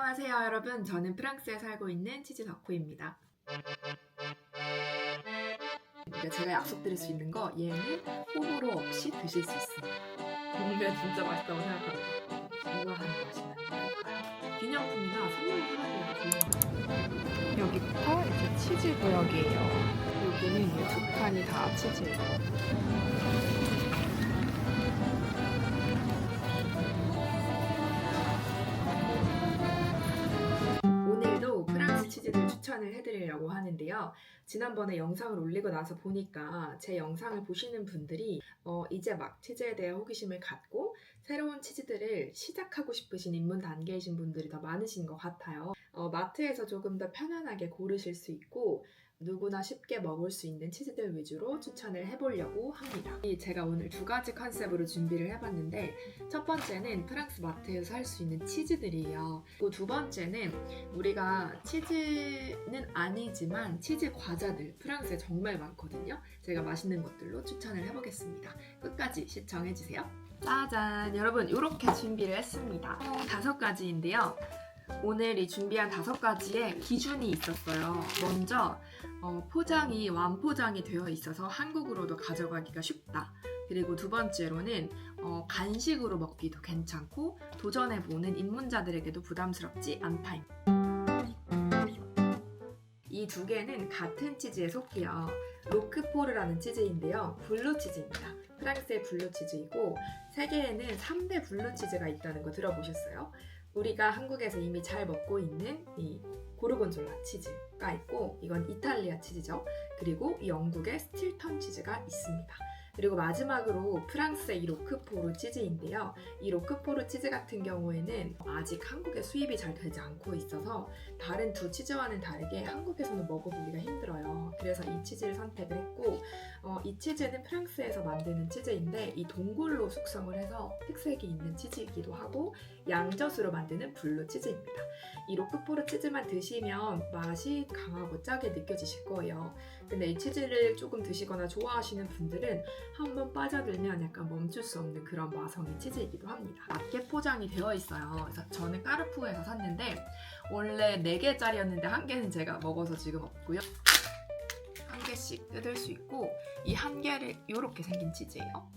안녕하세요 여러분, 저는 프랑스에 살고 있는 치즈 덕후입니다. 제가 약속드릴 수 있는 거, 얘는 호불호 없이 드실 수 있습니다. 먹으면 진짜 맛있다고 생각합니다. 우아한 맛이 나니까요. 기념품이나 선물을 하기에도 좋은 것 같아요. 여기부터 이제 치즈 구역이에요. 여기는 이 두 칸이 다 치즈예요. 오늘도 프랑스 치즈를 추천을 해드리려고 하는데요. 지난번에 영상을 올리고 나서 보니까 제 영상을 보시는 분들이 이제 막 치즈에 대한 호기심을 갖고 새로운 치즈들을 시작하고 싶으신 입문 단계이신 분들이 더 많으신 것 같아요. 마트에서 조금 더 편안하게 고르실 수 있고 누구나 쉽게 먹을 수 있는 치즈들 위주로 추천을 해보려고 합니다. 제가 오늘 두 가지 컨셉으로 준비를 해봤는데, 첫 번째는 프랑스 마트에서 살 수 있는 치즈들이에요. 그리고 두 번째는 우리가 치즈는 아니지만 치즈 과자들, 프랑스에 정말 많거든요. 제가 맛있는 것들로 추천을 해보겠습니다. 끝까지 시청해주세요. 짜잔! 여러분, 이렇게 준비를 했습니다. 5가지인데요. 오늘 이 준비한 5가지의 기준이 있었어요. 먼저 포장이 완포장이 되어 있어서 한국으로도 가져가기가 쉽다. 그리고 두 번째로는 간식으로 먹기도 괜찮고 도전해보는 입문자들에게도 부담스럽지 않다. 이 두 개는 같은 치즈에 속해요. 로크포르라는 치즈인데요. 블루치즈입니다. 프랑스의 블루치즈이고 세계에는 3대 블루치즈가 있다는 거 들어보셨어요? 우리가 한국에서 이미 잘 먹고 있는 이 고르곤졸라 치즈가 있고, 이건 이탈리아 치즈죠. 그리고 영국의 스틸턴 치즈가 있습니다. 그리고 마지막으로 프랑스의 이 로크포르 치즈인데요. 이 로크포르 치즈 같은 경우에는 아직 한국에 수입이 잘 되지 않고 있어서 다른 두 치즈와는 다르게 한국에서는 먹어보기가 힘들어요. 그래서 이 치즈를 선택을 했고, 이 치즈는 프랑스에서 만드는 치즈인데 이 동굴로 숙성을 해서 특색이 있는 치즈이기도 하고 양젓으로 만드는 블루 치즈입니다. 이 로크포르 치즈만 드시면 맛이 강하고 짜게 느껴지실 거예요. 근데 이 치즈를 조금 드시거나 좋아하시는 분들은 한번 빠져들면 약간 멈출 수 없는 그런 마성의 치즈이기도 합니다. 낮게 포장이 되어 있어요. 그래서 저는 까르푸에서 샀는데 원래 4개짜리였는데 1개는 제가 먹어서 지금 없고요. 1개씩 뜯을 수 있고, 이 1개를 이렇게 생긴 치즈예요.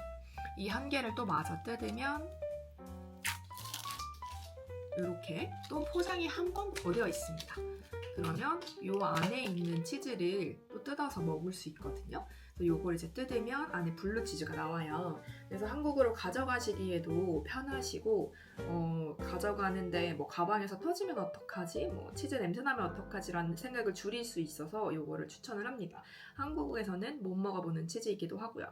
이 1개를 또 마저 뜯으면 이렇게 또 포장이 한 번 더 되어 있습니다. 그러면 이 안에 있는 치즈를 또 뜯어서 먹을 수 있거든요. 그래서 이걸 이제 뜯으면 안에 블루치즈가 나와요. 그래서 한국으로 가져가시기에도 편하시고, 가져가는데 뭐 가방에서 터지면 어떡하지? 뭐 치즈 냄새 나면 어떡하지? 라는 생각을 줄일 수 있어서 이거를 추천을 합니다. 한국에서는 못 먹어보는 치즈이기도 하고요.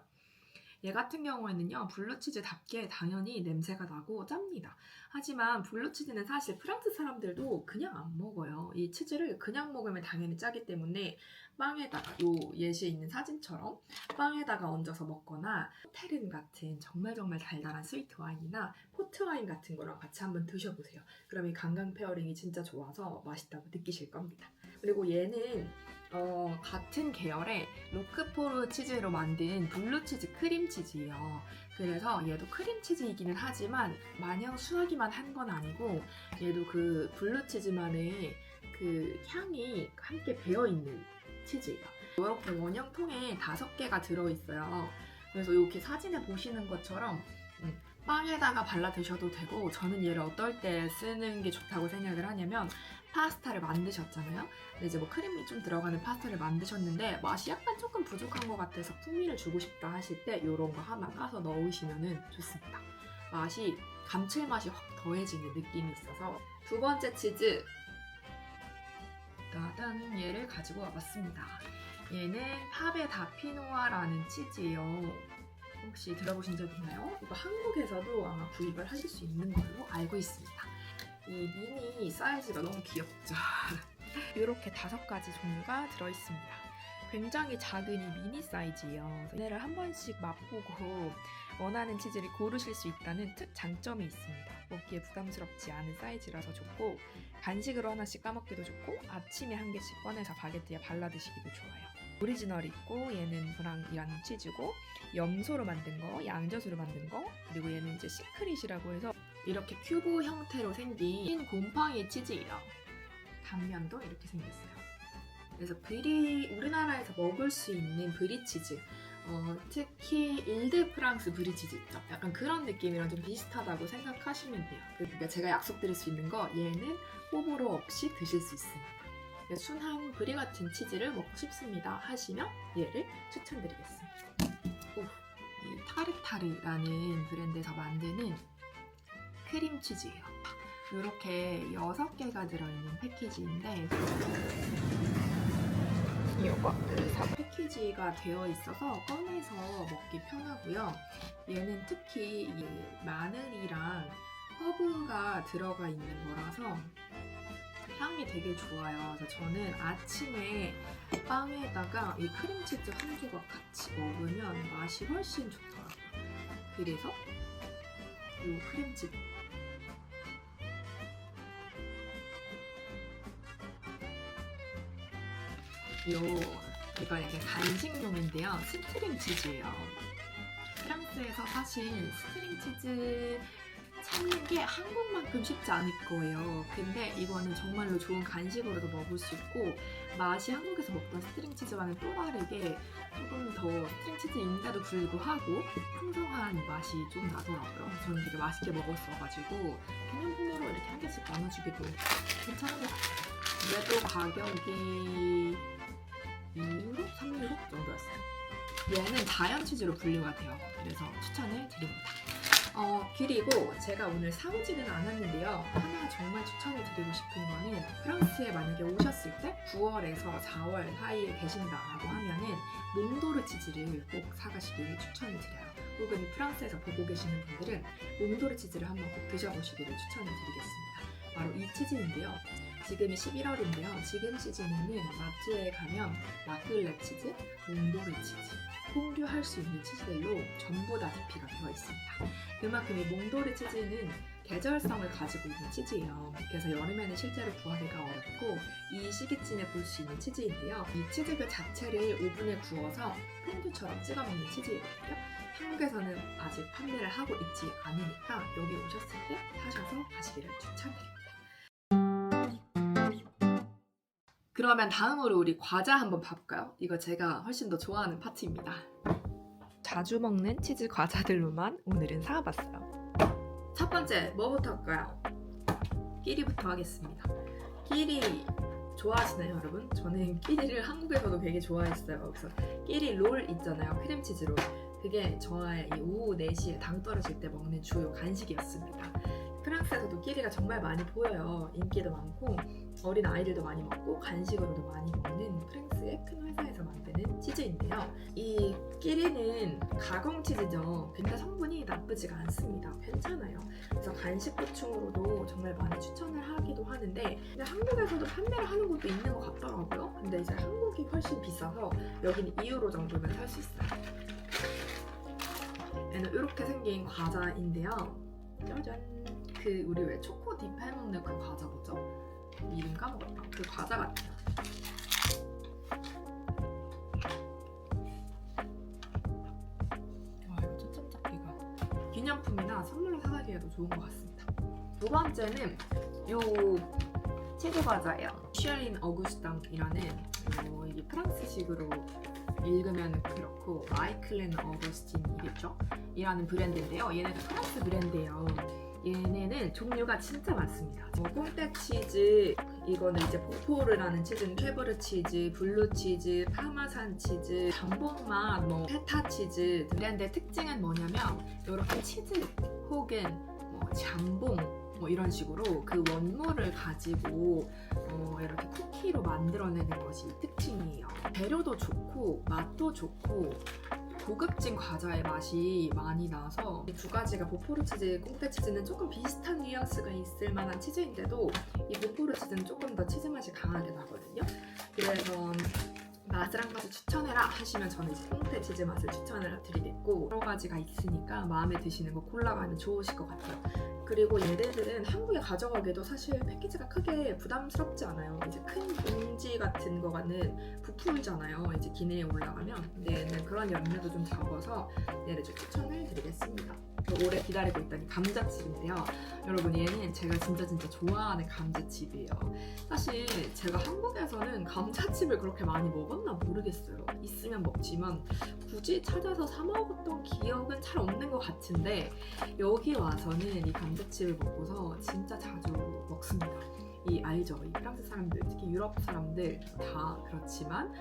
얘 같은 경우에는요, 블루치즈답게 당연히 냄새가 나고 짭니다. 하지만 블루치즈는 사실 프랑스 사람들도 그냥 안 먹어요. 이 치즈를 그냥 먹으면 당연히 짜기 때문에 빵에다가, 요 예시에 있는 사진처럼 빵에다가 얹어서 먹거나 테른 같은 정말 달달한 스위트 와인이나 포트 와인 같은 거랑 같이 한번 드셔보세요. 그럼 이 강강 페어링이 진짜 좋아서 맛있다고 느끼실 겁니다. 그리고 얘는 같은 계열의 로크포르 치즈로 만든 블루치즈 크림치즈예요. 그래서 얘도 크림치즈이기는 하지만 마냥 순하기만 한 건 아니고 얘도 그 블루치즈만의 그 향이 함께 배어있는 치즈예요. 이렇게 원형통에 5개가 들어있어요. 그래서 이렇게 사진에 보시는 것처럼 빵에다가 발라 드셔도 되고, 저는 얘를 어떨 때 쓰는 게 좋다고 생각을 하냐면, 파스타를 만드셨잖아요. 근데 이제 뭐 크림이 좀 들어가는 파스타를 만드셨는데 맛이 약간 조금 부족한 것 같아서 풍미를 주고 싶다 하실 때 이런 거 하나 까서 넣으시면 좋습니다. 맛이, 감칠맛이 확 더해지는 느낌이 있어서. 두 번째 치즈, 따단, 얘를 가지고 와봤습니다. 얘는 파베 다피노아라는 치즈예요. 혹시 들어보신 적 있나요? 이거 한국에서도 아마 구입을 하실 수 있는 걸로 알고 있습니다. 이 미니 사이즈가 너무 귀엽죠? 이렇게 5가지 종류가 들어있습니다. 굉장히 작은 이 미니 사이즈예요. 얘네를 한 번씩 맛보고 원하는 치즈를 고르실 수 있다는 특장점이 있습니다. 먹기에 부담스럽지 않은 사이즈라서 좋고, 간식으로 하나씩 까먹기도 좋고, 아침에 1개씩 꺼내서 바게트에 발라 드시기도 좋아요. 오리지널 있고, 얘는 브랑이라는 치즈고, 염소로 만든 거, 양젓으로 만든 거, 그리고 얘는 이제 시크릿이라고 해서 이렇게 큐브 형태로 생긴 곰팡이 치즈예요. 단면도 이렇게 생겼어요. 그래서 우리나라에서 먹을 수 있는 브리 치즈, 특히 일드 프랑스 브리 치즈 있죠? 약간 그런 느낌이랑 좀 비슷하다고 생각하시면 돼요. 그러니까 제가 약속드릴 수 있는 거, 얘는 호불호 없이 드실 수 있습니다. 순한 브리 같은 치즈를 먹고 싶습니다 하시면 얘를 추천드리겠습니다. 이 타르타르라는 브랜드에서 만드는 크림치즈예요. 이렇게 6개가 들어있는 패키지인데 이거를 패키지가 되어 있어서 꺼내서 먹기 편하고요. 얘는 특히 이 마늘이랑 허브가 들어가 있는 거라서 향이 되게 좋아요. 그래서 저는 아침에 빵에다가 이 크림치즈 한 조각 같이 먹으면 맛이 훨씬 좋더라고요. 그래서 이 크림치즈 이거 약간 간식용인데요. 스트링 치즈예요. 프랑스에서 사실 스트링 치즈 찾는 게 한국만큼 쉽지 않을 거예요. 근데 이거는 정말로 좋은 간식으로도 먹을 수 있고 맛이 한국에서 먹던 스트링 치즈와는 또 다르게 조금 더 스트링 치즈인데도 불구하고 풍성한 맛이 좀 나더라고요. 저는 되게 맛있게 먹었어가지고 기념품으로 이렇게 한 개씩 나눠주기도 괜찮은 것 같아요. 얘도 가격이 2유로? 3유로 정도였어요. 얘는 자연 치즈로 분류가 돼요. 그래서 추천을 드립니다. 그리고 제가 오늘 사오지는 않았는데요. 하나 정말 추천을 드리고 싶은 거는 프랑스에 만약에 오셨을 때 9월에서 4월 사이에 계신다라고 하면은 몽도르 치즈를 꼭 사가시기를 추천을 드려요. 혹은 프랑스에서 보고 계시는 분들은 몽도르 치즈를 한번 꼭 드셔보시기를 추천을 드리겠습니다. 바로 이 치즈인데요. 지금이 11월인데요. 지금 시즌에는 마트에 가면 라클레 치즈, 몽도르 치즈, 퐁듀할 수 있는 치즈들로 전부 다 DP가 되어 있습니다. 그만큼 이 몽도르 치즈는 계절성을 가지고 있는 치즈예요. 그래서 여름에는 실제로 구하기가 어렵고 이 시기쯤에 볼 수 있는 치즈인데요. 이 치즈 그 자체를 오븐에 구워서 퐁듀처럼 찍어 먹는 치즈이거든요. 한국에서는 아직 판매를 하고 있지 않으니까 여기 오셨을 때 사셔서 가시기를 추천드립니다. 그러면 다음으로 우리 과자 한번 봐볼까요? 이거 제가 훨씬 더 좋아하는 파트입니다. 자주 먹는 치즈 과자들로만 오늘은 사와봤어요. 첫 번째 뭐부터 할까요? 끼리부터 하겠습니다. 끼리 좋아하시나요, 여러분? 저는 끼리를 한국에서도 되게 좋아했어요. 그래서 끼리 롤 있잖아요, 크림치즈 롤. 그게 저의 이 오후 4시에 당 떨어질 때 먹는 주요 간식이었습니다. 프랑스에서도 끼리가 정말 많이 보여요. 인기도 많고 어린 아이들도 많이 먹고 간식으로도 많이 먹는 프랑스의 큰 회사에서 만드는 치즈인데요. 이 끼리는 가공 치즈죠. 근데 성분이 나쁘지가 않습니다. 괜찮아요. 그래서 간식 보충으로도 정말 많이 추천을 하기도 하는데 근데 한국에서도 판매를 하는 곳도 있는 것 같더라고요. 근데 이제 한국이 훨씬 비싸서 여기는 2유로 정도면 살 수 있어요. 얘는 이렇게 생긴 과자인데요. 짜잔! 그 우리 왜 초코 딥 해먹는 그 과자 뭐죠? 이름 까먹었다. 그 과자 같아요. 와, 이거 초점 잡기가 기념품이나 선물로 사가기에도 좋은 것 같습니다. 두 번째는 요 치즈 과자예요. 슈린 어구스탕이라는 이게 프랑스식으로 읽으면 그렇고 마이클 앤 어거스틴이겠죠? 이라는 브랜드인데요. 얘네가 프랑스 브랜드예요. 얘네는 종류가 진짜 많습니다. 꽁떼 치즈, 이거는 이제 보포르라는 치즈는 쉐브르 치즈, 블루 치즈, 파마산 치즈, 잠봉맛, 페타 치즈. 브랜드의 특징은 뭐냐면 이렇게 치즈 혹은 잠봉 이런 식으로 그 원물을 가지고 이렇게 쿠키로 만들어내는 것이 특징이에요. 재료도 좋고 맛도 좋고 고급진 과자의 맛이 많이 나서 이 두 가지가 보포르 치즈, 꽁떼 치즈는 조금 비슷한 뉘앙스가 있을 만한 치즈인데도 이 보포르 치즈는 조금 더 치즈 맛이 강하게 나거든요. 그래서 맛을 한 가지 추천해라 하시면 저는 이제 콩테 치즈 맛을 추천을 드리겠고, 여러 가지가 있으니까 마음에 드시는 거 골라가면 좋으실 것 같아요. 그리고 얘네들은 한국에 가져가기도 사실 패키지가 크게 부담스럽지 않아요. 이제 큰 봉지 같은 거는 부풀잖아요. 이제 기내에 올라가면. 근데 얘는 그런 염려도 좀 적어서 얘를 좀 추천을 드리겠습니다. 오래 기다리고 있던 감자칩인데요. 여러분, 얘는 제가 진짜 좋아하는 감자칩이에요. 사실 제가 한국에서는 감자칩을 그렇게 많이 먹었나 모르겠어요. 있으면 먹지만 굳이 찾아서 사 먹었던 기억은 잘 없는 것 같은데, 여기 와서는 이 감자칩을 먹고서 진짜 자주 먹습니다. 이 알죠? 이 프랑스 사람들, 특히 유럽 사람들 다 그렇지만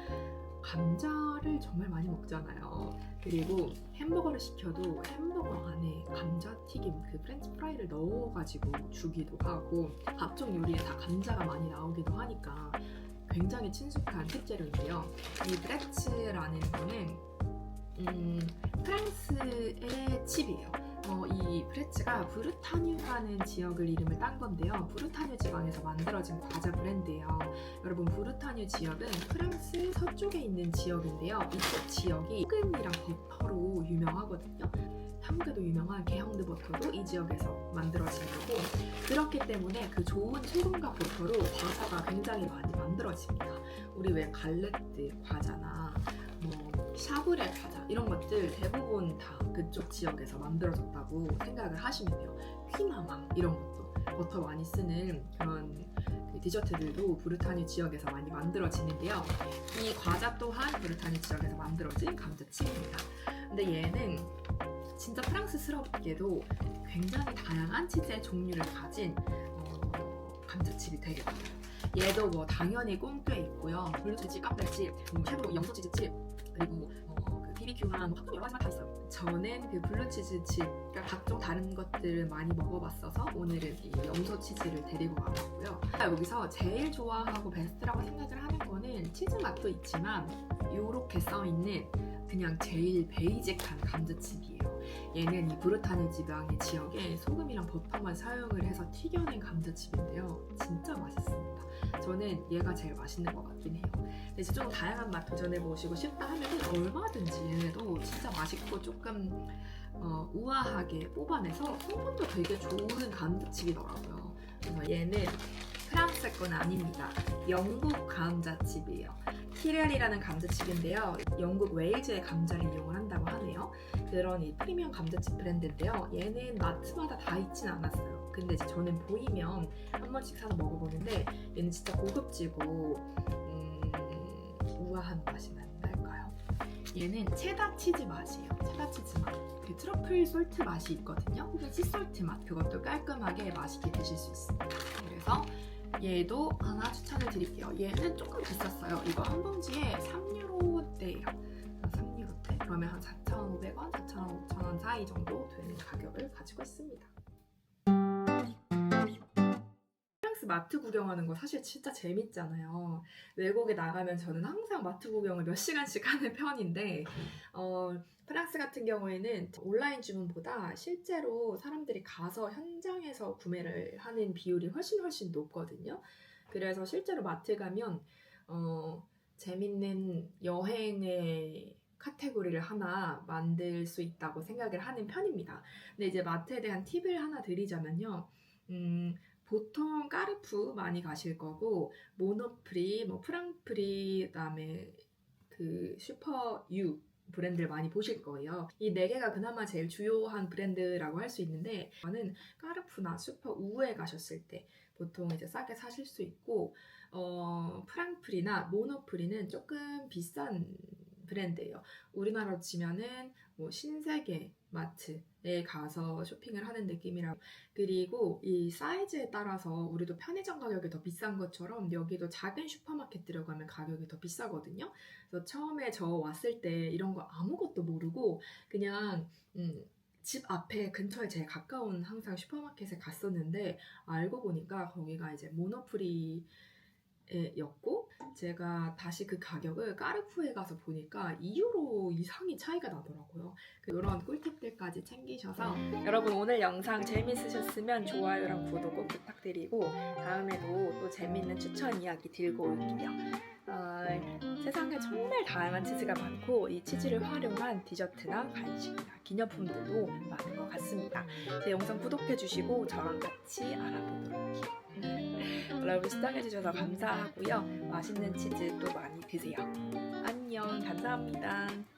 감자를 정말 많이 먹잖아요. 그리고 햄버거를 시켜도 햄버거 안에 감자튀김, 그 프렌치 프라이를 넣어가지고 주기도 하고, 각종 요리에 다 감자가 많이 나오기도 하니까 굉장히 친숙한 식재료인데요. 이 브레츠라는 거는 프랑스의 칩이에요. 이 브레츠가 브르타뉴라는 지역을 이름을 딴 건데요. 브르타뉴 지방에서 만들어진 과자 브랜드예요. 여러분, 브르타뉴 지역은 프랑스 서쪽에 있는 지역인데요. 이쪽 지역이 소금이랑 버터로 유명하거든요. 한국에도 유명한 게형드 버터도 이 지역에서 만들어진 거고, 그렇기 때문에 그 좋은 소금과 버터로 과자가 굉장히 많이 만들어집니다. 우리 왜 갈레트 과자나 샤브레 과자 이런 것들 대부분 다 그쪽 지역에서 만들어졌다고 생각을 하시면 돼요. 퀴나망 이런 것도 버터 많이 쓰는 그런 디저트들도 브르타뉴 지역에서 많이 만들어지는데요. 이 과자 또한 브르타뉴 지역에서 만들어진 감자칩입니다. 근데 얘는 진짜 프랑스스럽게도 굉장히 다양한 치즈의 종류를 가진 감자칩이 되게 많아요. 얘도 당연히 꽁꽤 있고요. 블루치즈, 깜짝칩, 쉐브로 염소치즈칩, 그리고 그 BBQ랑 각종 여러 가지가 다 있어요. 저는 그 블루치즈 칩, 그러니까 각종 다른 것들을 많이 먹어봤어서 오늘은 이 염소치즈를 데리고 와봤고요. 여기서 제일 좋아하고 베스트라고 생각을 하는 거는 치즈 맛도 있지만 요렇게 써있는 그냥 제일 베이직한 감자칩이에요. 얘는 이 브르타뉴 지방의 지역에 소금이랑 버터만 사용을 해서 튀겨낸 감자칩인데요. 진짜 맛있습니다. 저는 얘가 제일 맛있는 것 같긴 해요. 이제 좀 다양한 맛 도전해보시고 싶다 하면 얼마든지 얘네도 진짜 맛있고 조금 우아하게 뽑아내서 성분도 되게 좋은 감자칩이더라고요. 그래서 얘는 프랑스 건 아닙니다. 영국 감자칩이에요. 키렐이라는 감자칩인데요. 영국 웨일즈의 감자를 이용을 한다고 하네요. 그런 이 프리미엄 감자칩 브랜드인데요. 얘는 마트마다 다 있진 않았어요. 근데 이제 저는 보이면 한 번씩 사서 먹어보는데 얘는 진짜 고급지고 우아한 맛이 난달까요? 얘는 체다 치즈 맛이에요. 체다 치즈 맛. 그 트러플 솔트 맛이 있거든요. 혹은 씨솔트 맛. 그것도 깔끔하게 맛있게 드실 수 있습니다. 그래서 얘도 하나 추천을 드릴게요. 얘는 조금 비쌌어요. 이거 한 봉지에 3유로대예요. 3유로대? 그러면 한 4,500원, 4,500원 사이 정도 되는 가격을 가지고 있습니다. 프랑스 마트 구경하는 거 사실 진짜 재밌잖아요. 외국에 나가면 저는 항상 마트 구경을 몇 시간씩 하는 편인데 프랑스 같은 경우에는 온라인 주문보다 실제로 사람들이 가서 현장에서 구매를 하는 비율이 훨씬 높거든요. 그래서 실제로 마트 가면 재밌는 여행의 카테고리를 하나 만들 수 있다고 생각을 하는 편입니다. 근데 이제 마트에 대한 팁을 하나 드리자면요. 보통 까르푸 많이 가실 거고, 모노프리, 프랑프리, 그다음에 그 슈퍼 U 브랜드를 많이 보실 거예요. 이 4개가 그나마 제일 주요한 브랜드라고 할 수 있는데, 저는 까르푸나 슈퍼 우에 가셨을 때 보통 이제 싸게 사실 수 있고, 프랑프리나 모노프리는 조금 비싼 브랜드예요. 우리나라로 치면은 신세계 마트에 가서 쇼핑을 하는 느낌이라고. 그리고 이 사이즈에 따라서 우리도 편의점 가격이 더 비싼 것처럼 여기도 작은 슈퍼마켓 들어가면 가격이 더 비싸거든요. 그래서 처음에 저 왔을 때 이런 거 아무것도 모르고 그냥 집 앞에 근처에 제일 가까운 항상 슈퍼마켓에 갔었는데, 알고 보니까 거기가 이제 모노프리 였고, 제가 다시 그 가격을 까르푸에 가서 보니까 2유로 이상이 차이가 나더라고요. 이런 꿀팁들까지 챙기셔서 여러분, 오늘 영상 재밌으셨으면 좋아요랑 구독 꼭 부탁드리고 다음에도 또 재밌는 추천 이야기 들고 올게요. 세상에 정말 다양한 치즈가 많고 이 치즈를 활용한 디저트나 간식이나 기념품들도 많은 것 같습니다. 제 영상 구독해주시고 저랑 같이 알아보도록 해요. 여러분 시청해주셔서 감사하고요. 맛있는 치즈 또 많이 드세요. 안녕, 감사합니다.